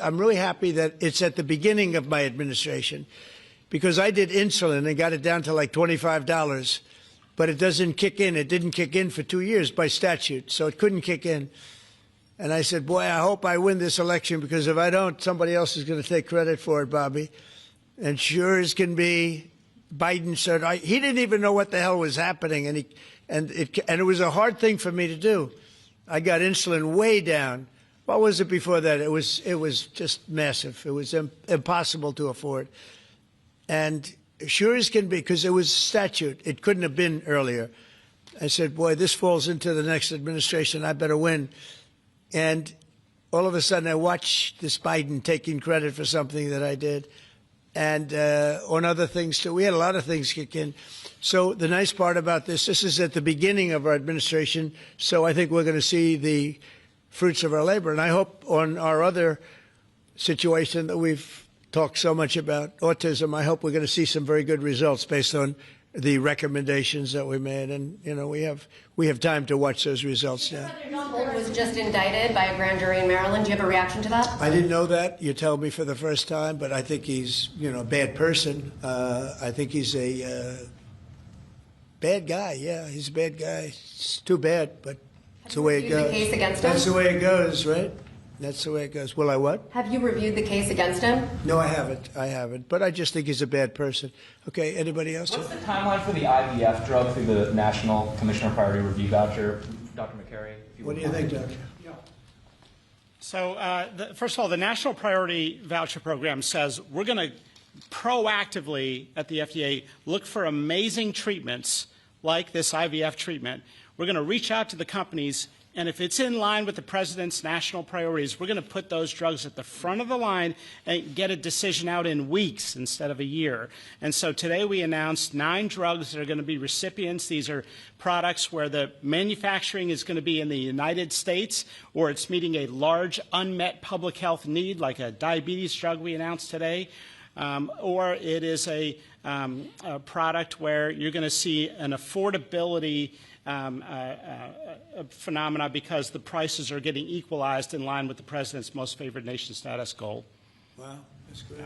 I'm really happy that it's at the beginning of my administration, because I did insulin and got it down to like $25, but it doesn't kick in. It didn't kick in for 2 years by statute, so it couldn't kick in. And I said, boy, I hope I win this election, because if I don't, somebody else is going to take credit for it, Bobby. And sure as can be, Biden said, he didn't even know what the hell was happening, and it was a hard thing for me to do. I got insulin way down. What was it before that? It was just massive. It was impossible to afford. And sure as can be, because it was statute, it couldn't have been earlier. I said, boy, this falls into the next administration. I better win. And all of a sudden, I watched this Biden taking credit for something that I did, and on other things too. We had a lot of things kick in. So the nice part about this is at the beginning of our administration, so I think we're going to see the fruits of our labor. And I hope on our other situation that we've talked so much about, autism, I hope we're going to see some very good results based on the recommendations that we made. And, you know, we have time to watch those results now. John Bolton was just indicted by a grand jury in Maryland. Do you have a reaction to that? I didn't know that. You tell me for the first time, but I think he's, you know, a bad person. I think he's a bad guy. Yeah, he's a bad guy. It's too bad, but it's the way it goes. The case against him? That's the way it goes, right? That's the way it goes. Will I what? Have you reviewed the case against him? No, I haven't. But I just think he's a bad person. Okay, anybody else? What's the timeline for the IVF drug through the National Commissioner Priority Review Voucher? Dr. McCary? What do you think, Doctor? So, first of all, the National Priority Voucher Program says we're going to proactively at the FDA look for amazing treatments like this IVF treatment. We're going to reach out to the companies, and if it's in line with the president's national priorities, we're going to put those drugs at the front of the line and get a decision out in weeks instead of a year. And so today we announced 9 drugs that are going to be recipients. These are products where the manufacturing is going to be in the United States, or it's meeting a large unmet public health need, like a diabetes drug we announced today. or it is a product where you're going to see an affordability phenomena because the prices are getting equalized in line with the president's most favored nation status goal. Wow, that's good.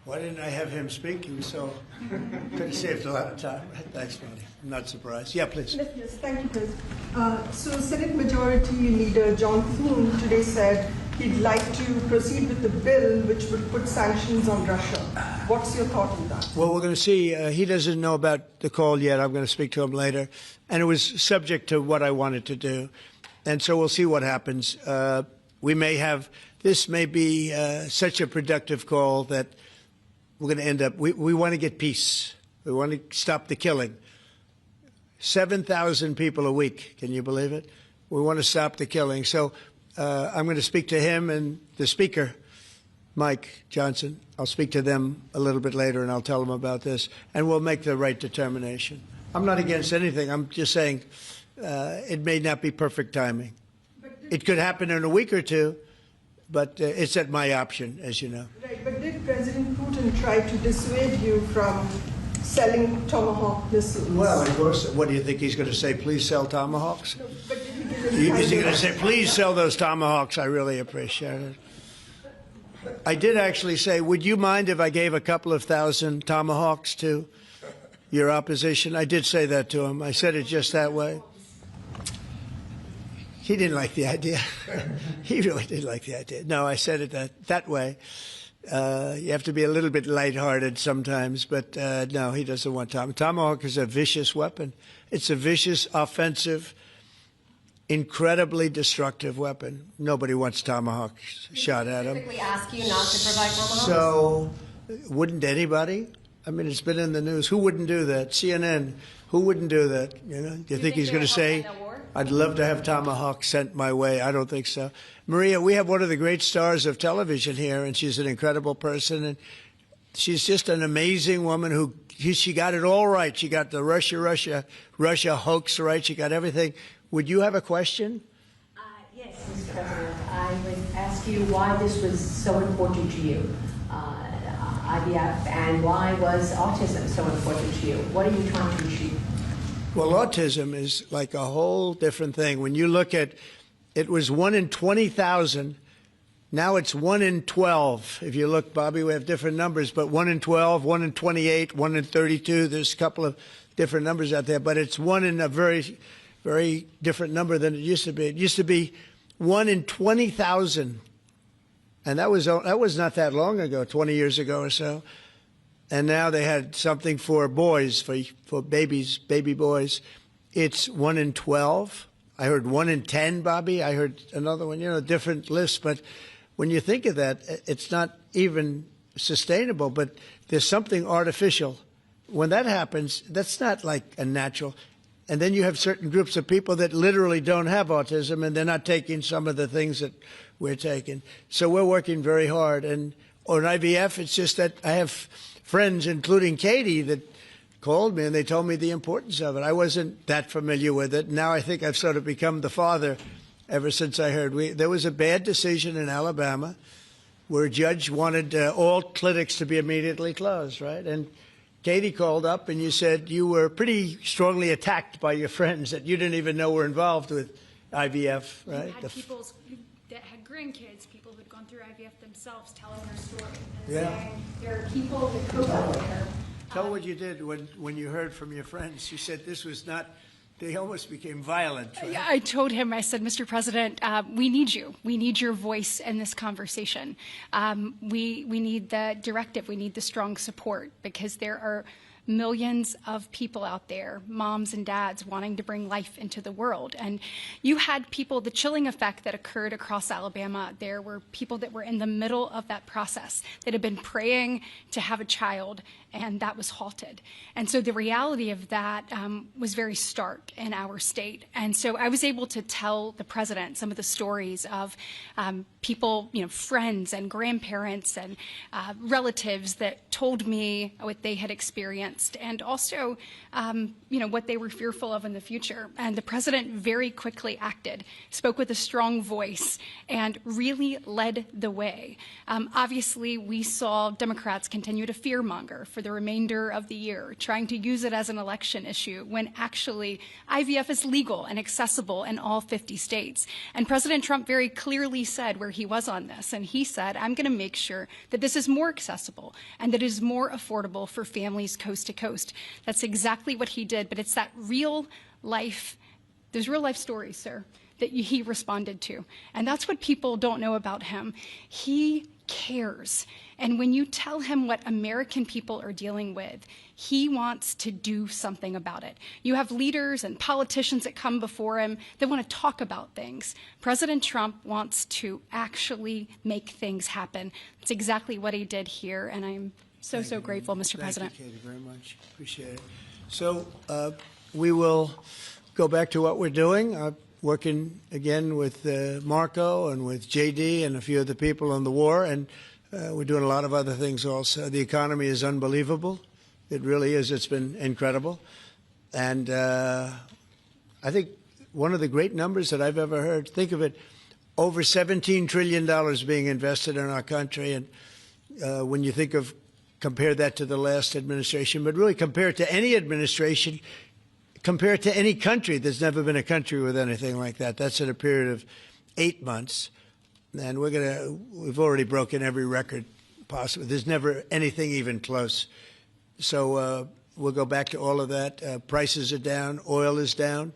Why didn't I have him speak? He was so could have saved a lot of time. Thanks, Marty. I'm not surprised. Yeah, please. Yes, thank you, President. So Senate Majority Leader John Thune today said he'd like to proceed with the bill which would put sanctions on Russia. What's your thought on that? Well, we're going to see. He doesn't know about the call yet. I'm going to speak to him later. And it was subject to what I wanted to do. And so we'll see what happens. We may have, this may be such a productive call that we're going to end up, we want to get peace. We want to stop the killing. 7,000 people a week. Can you believe it? We want to stop the killing. So I'm going to speak to him and the speaker, Mike Johnson. I'll speak to them a little bit later and I'll tell them about this. And we'll make the right determination. I'm not against anything. I'm just saying it may not be perfect timing. It could happen in a week or two, but it's at my option, as you know. Right, but did President Putin try to dissuade you from selling Tomahawk missiles? Well, of course. What do you think he's going to say? Please sell Tomahawks? No, but did he give any Is he going to say, please sell those Tomahawks? I really appreciate it. I did actually say, would you mind if I gave a couple of thousand Tomahawks to your opposition? I did say that to him. I said it just that way. He didn't like the idea. He really didn't like the idea. No, I said it that way. You have to be a little bit lighthearted sometimes, but no, he doesn't want Tomahawk. Tomahawk is a vicious weapon. It's a vicious, offensive, incredibly destructive weapon. Nobody wants Tomahawk shot at him. Specifically ask you not to provide Tomahawks? So, wouldn't anybody? I mean, it's been in the news. Who wouldn't do that? CNN. Who wouldn't do that? You know? Do you think he's going to say, I'd love to have Tomahawk sent my way? I don't think so. Maria, we have one of the great stars of television here, and she's an incredible person, and she's just an amazing woman who she got it all right. She got the Russia hoax right. She got everything. Would you have a question? Yes, Mr. President. I would ask you why this was so important to you, IVF, and why was autism so important to you? What are you trying to achieve? Well, autism is like a whole different thing. When you look at, it was 1 in 20,000. Now it's 1 in 12. If you look, Bobby, we have different numbers, but 1 in 12, 1 in 28, 1 in 32. There's a couple of different numbers out there, but it's 1 in a very, very different number than it used to be. It used to be 1 in 20,000. And that was not that long ago, 20 years ago or so. And now they had something for boys, for babies, baby boys. It's 1 in 12. I heard 1 in 10, Bobby. I heard another one, different lists. But when you think of that, it's not even sustainable, but there's something artificial. When that happens, that's not like a natural. And then you have certain groups of people that literally don't have autism, and they're not taking some of the things that we're taking. So we're working very hard. And on IVF, it's just that I have friends, including Katie, that called me and they told me the importance of it. I wasn't that familiar with it. Now I think I've sort of become the father ever since I heard. There was a bad decision in Alabama where a judge wanted all clinics to be immediately closed, right? And Katie called up and you said you were pretty strongly attacked by your friends that you didn't even know were involved with IVF, right? You had people that had grandkids, people who'd gone through IVF themselves telling their story and Yeah. saying there are people that cope out there. Tell what you did when you heard from your friends. You said this was not, they almost became violent. Right? Yeah, I told him, I said, Mr. President, we need you. We need your voice in this conversation. We need the directive. We need the strong support because there are millions of people out there, moms and dads, wanting to bring life into the world. And you had people, the chilling effect that occurred across Alabama, there were people that were in the middle of that process that had been praying to have a child, and that was halted. And so the reality of that was very stark in our state. And so I was able to tell the president some of the stories of people, friends and grandparents and relatives that told me what they had experienced against, and also, what they were fearful of in the future. And the president very quickly acted, spoke with a strong voice, and really led the way. Obviously, we saw Democrats continue to fearmonger for the remainder of the year, trying to use it as an election issue when actually IVF is legal and accessible in all 50 states. And President Trump very clearly said where he was on this, and he said, I'm going to make sure that this is more accessible and that it is more affordable for families coast to coast. That's exactly what he did, but it's that real life, those real life stories, sir, that he responded to. And that's what people don't know about him. He cares. And when you tell him what American people are dealing with, he wants to do something about it. You have leaders and politicians that come before him that want to talk about things. President Trump wants to actually make things happen. That's exactly what he did here, and I'm so grateful, Mr. President. Thank you, Katie, very much. Appreciate it. So we will go back to what we're doing. Working again with Marco and with JD and a few other people on the war, and we're doing a lot of other things also. The economy is unbelievable. It really is. It's been incredible. And I think one of the great numbers that I've ever heard, think of it, over $17 trillion being invested in our country. And when you think of, compare that to the last administration, but really compare it to any administration, compare it to any country. There's never been a country with anything like that. That's in a period of 8 months. And we've already broken every record possible. There's never anything even close. So we'll go back to all of that. Prices are down. Oil is down.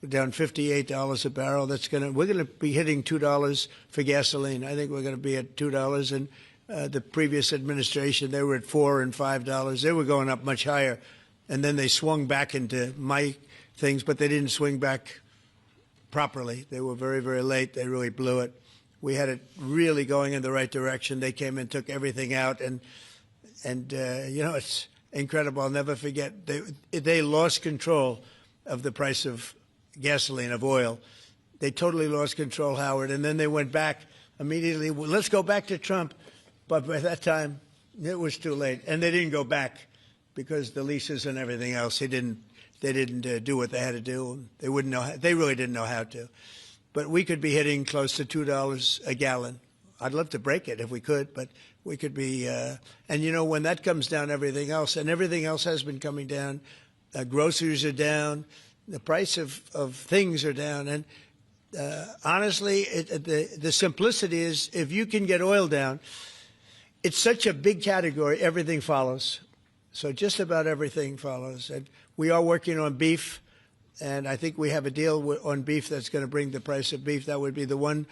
We're down $58 a barrel. We're going to be hitting $2 for gasoline. I think we're going to be at $2. And the previous administration, they were at $4 and $5. They were going up much higher. And then they swung back into my things, but they didn't swing back properly. They were very, very late. They really blew it. We had it really going in the right direction. They came and took everything out, and it's incredible. I'll never forget. They lost control of the price of gasoline, of oil. They totally lost control, Howard, and then they went back immediately. Well, let's go back to Trump. But by that time, it was too late, and they didn't go back. Because the leases and everything else, they didn't do what they had to do. They wouldn't know. They really didn't know how to. But we could be hitting close to $2 a gallon. I'd love to break it if we could, but we could be. And when that comes down, everything else has been coming down. Groceries are down. The price of things are down. And honestly, the simplicity is if you can get oil down, it's such a big category. Everything follows. So just about everything follows. And we are working on beef, and I think we have a deal on beef that's going to bring the price of beef. That would be the one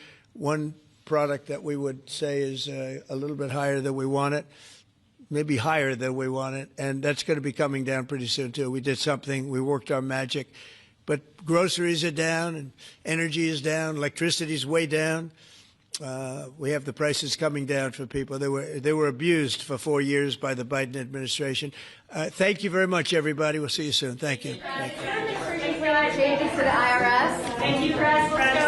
product that we would say is a little bit higher than we want it, maybe higher than we want it, and that's going to be coming down pretty soon, too. We did something. We worked our magic. But groceries are down, and energy is down. Electricity is way down. We have the prices coming down for people. They were abused for 4 years by the Biden administration. Thank you very much, everybody. We'll see you soon. Thank you. Thank you. Changes to the IRS. Thank you, President.